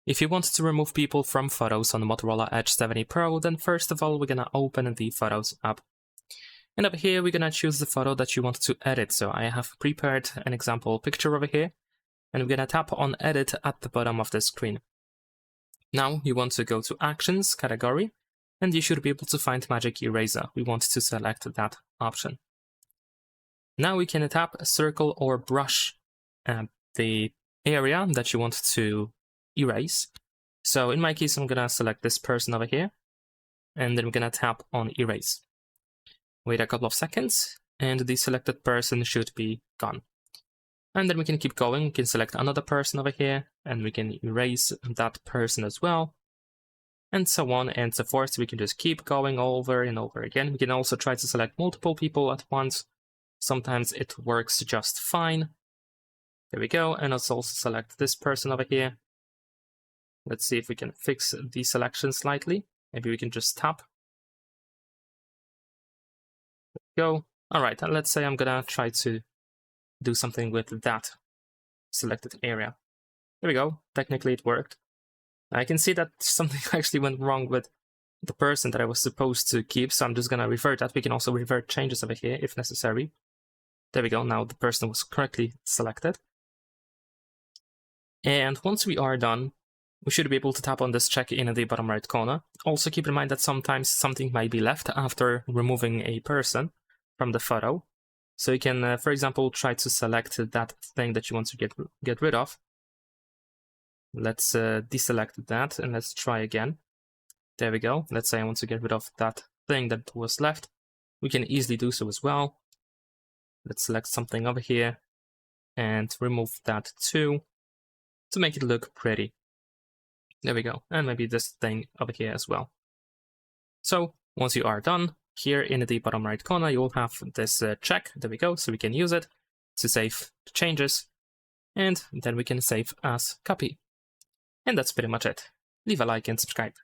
If you want to remove people from photos on the Motorola Edge 70 Pro, then first of all, we're gonna open the Photos app. And over here, we're gonna choose the photo that you want to edit. So I have prepared an example picture over here, and we're gonna tap on Edit at the bottom of the screen. Now you want to go to Actions category, and you should be able to find Magic Eraser. We want to select that option. Now we can tap Circle or Brush the area that you want to erase. So in my case, I'm gonna select this person over here, and then we're gonna tap on Erase. Wait a couple of seconds, and the selected person should be gone. And then we can keep going. We can select another person over here, and we can erase that person as well, and so on and so forth. So we can just keep going over and over again. We can also try to select multiple people at once. Sometimes it works just fine. There we go, and let's also select this person over here. Let's see if we can fix the selection slightly. Maybe we can just tap. There we go. All right, and let's say I'm gonna try to do something with that selected area. There we go. Technically it worked. I can see that something actually went wrong with the person that I was supposed to keep, so I'm just gonna revert that. We can also revert changes over here if necessary. There we go. Now the person was correctly selected. And once we are done, we should be able to tap on this check in the bottom right corner. Also keep in mind that sometimes something might be left after removing a person from the photo. So you can, for example, try to select that thing that you want to get rid of. Let's deselect that, and let's try again. There we go. Let's say I want to get rid of that thing that was left. We can easily do so as well. Let's select something over here and remove that too, to make it look pretty. There we go. And maybe this thing over here as well. So once you are done, here in the bottom right corner, you will have this check. There we go. So we can use it to save the changes, and then we can save as copy. And that's pretty much it. Leave a like and subscribe.